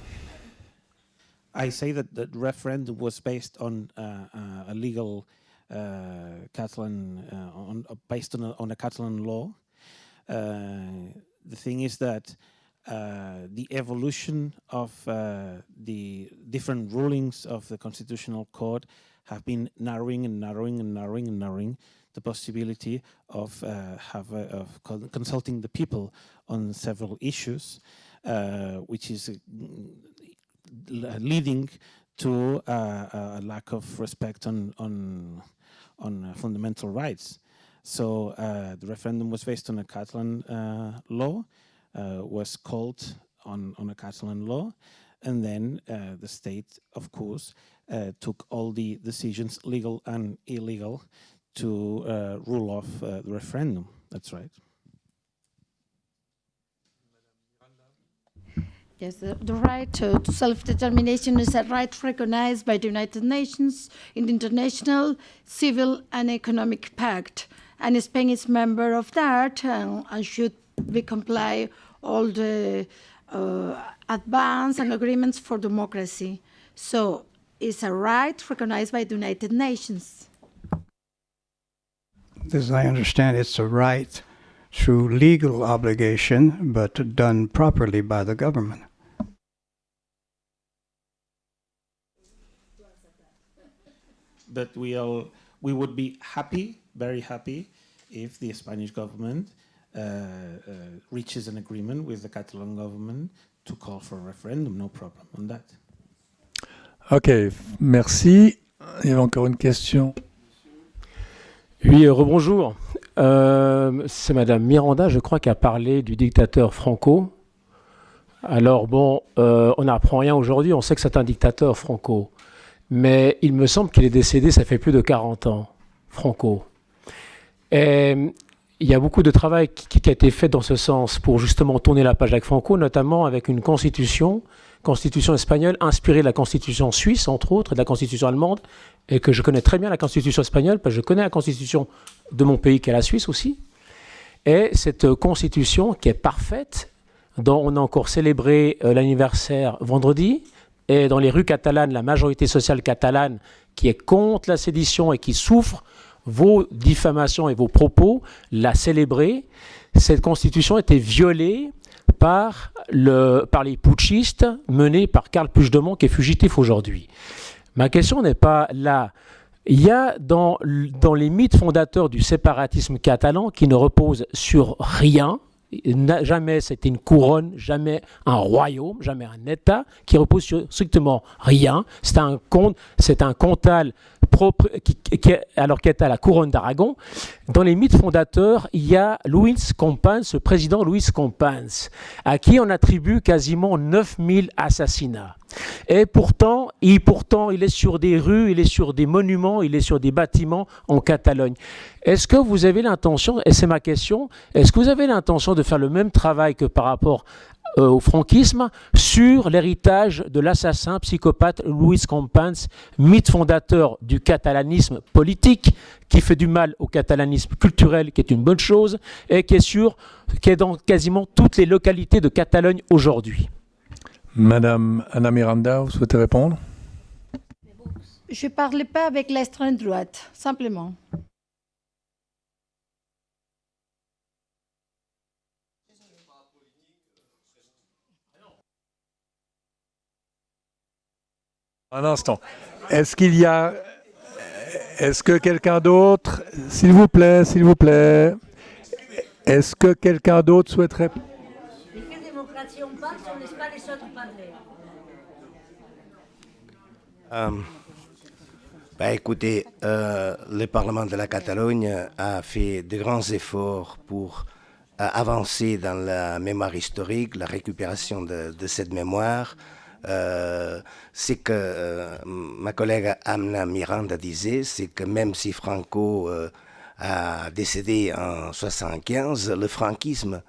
I say that the referendum was based on a legal Catalan, based on a Catalan law. The thing is that the evolution of the different rulings of the Constitutional Court have been narrowing the possibility of consulting the people on several issues, which is leading to a lack of respect on fundamental rights. So the referendum was based on a Catalan law, was called on a Catalan law, and then the state, of course, took all the decisions, legal and illegal, to rule off the referendum. That's right. Yes, the right to self-determination is a right recognized by the United Nations in the International Civil and Economic Pact. And Spain is member of that and should be comply all the advance and agreements for democracy. So it's a right recognized by the United Nations. As I understand, it's a right through legal obligation, but done properly by the government. But we would be happy, very happy, if the Spanish government reaches an agreement with the Catalan government to call for a referendum. No problem on that. Ok, merci. Il y avait encore une question. Oui, rebonjour. C'est Madame Miranda, je crois, qui a parlé du dictateur Franco. Alors bon, on n'apprend rien aujourd'hui, on sait que c'est un dictateur, Franco. Mais il me semble qu'il est décédé, ça fait plus de 40 ans, Franco. Et il y a beaucoup de travail qui a été fait dans ce sens pour justement tourner la page avec Franco, notamment avec une constitution espagnole inspirée de la constitution suisse, entre autres, et de la constitution allemande, et que je connais très bien la constitution espagnole, parce que je connais la constitution de mon pays, qui est la Suisse aussi. Et cette constitution qui est parfaite, dont on a encore célébré l'anniversaire vendredi, et dans les rues catalanes, la majorité sociale catalane qui est contre la sédition et qui souffre vos diffamations et vos propos, l'a célébré. Cette constitution était violée par les putschistes menés par Carles Puigdemont, qui est fugitif aujourd'hui. Ma question n'est pas là. Il y a dans les mythes fondateurs du séparatisme catalan qui ne reposent sur rien. Jamais c'était une couronne, jamais un royaume, jamais un État, qui repose sur strictement rien. C'est un comtal propre qui est à la couronne d'Aragon. Dans les mythes fondateurs, il y a Luis Companys, ce président Luis Companys, à qui on attribue quasiment 9000 assassinats. Et pourtant, il est sur des rues, il est sur des monuments, il est sur des bâtiments en Catalogne. Est-ce que vous avez l'intention, et c'est ma question, est-ce que vous avez l'intention de faire le même travail que par rapport au franquisme sur l'héritage de l'assassin psychopathe Luis Companys, mythe fondateur du catalanisme politique, qui fait du mal au catalanisme culturel, qui est une bonne chose, et qui est dans quasiment toutes les localités de Catalogne aujourd'hui? Madame Anna Miranda, vous souhaitez répondre? Je ne parlais pas avec l'extrême droite, simplement. Un instant. Est-ce que quelqu'un d'autre, s'il vous plaît, est-ce que quelqu'un d'autre souhaiterait... De quelle démocratie on parle si on ne laisse pas les autres parler? Écoutez, le Parlement de la Catalogne a fait de grands efforts pour avancer dans la mémoire historique, la récupération de cette mémoire. C'est que ma collègue Anna Miranda disait, c'est que même si Franco a décédé en 1975, le franquisme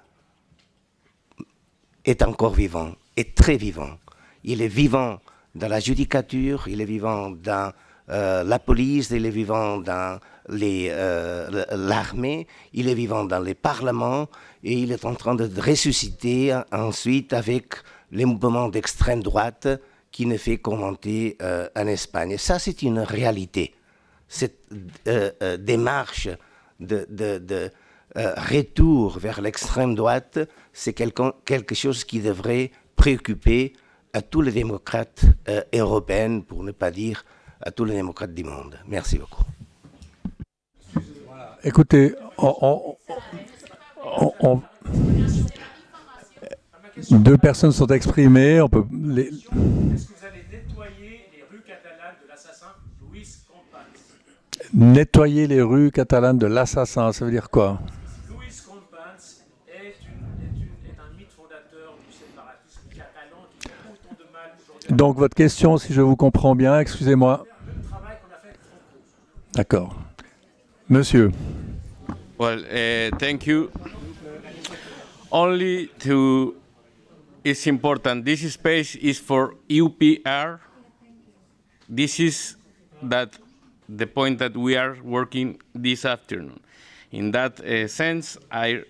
est encore vivant, est très vivant. Il est vivant dans la judicature, il est vivant dans la police, il est vivant dans l'armée, il est vivant dans les parlements, et il est en train de ressusciter ensuite avec les mouvements d'extrême droite qui ne fait qu'augmenter en Espagne. Et ça, c'est une réalité. Cette démarche de retour vers l'extrême droite, c'est quelque chose qui devrait préoccuper à tous les démocrates européens, pour ne pas dire à tous les démocrates du monde. Merci beaucoup. Écoutez, deux personnes sont exprimées. On peut les... Est-ce que vous allez nettoyer les rues catalanes de l'assassin Luis Companys? Nettoyer les rues catalanes de l'assassin, ça veut dire quoi? Luis Companys est un mythe fondateur du séparatisme catalan qui fait autant de mal aujourd'hui. Donc votre question, si je vous comprends bien, excusez-moi. Le travail qu'on a fait avec Franco. D'accord. Monsieur. Well, thank you. Only to... It's important. This space is for UPR. This is the point that we are working this afternoon. In that sense, I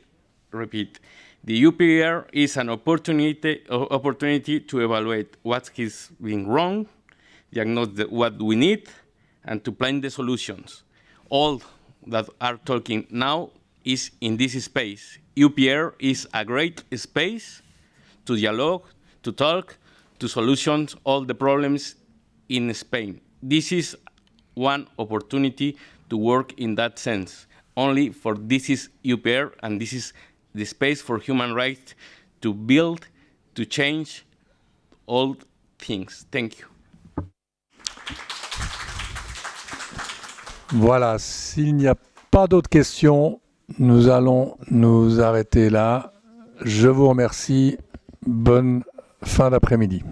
repeat, the UPR is an opportunity to evaluate what is being wrong, diagnose what we need, and to plan the solutions. All that are talking now is in this space. UPR is a great space to dialogue, to talk, to solutions all the problems in Spain. This is one opportunity to work in that sense. only for this is UPR, and this is the space for human rights to build, to change all things. Thank you. Voilà, s'il n'y a pas d'autres questions, nous allons nous arrêter là. Je vous remercie. Bonne fin d'après-midi.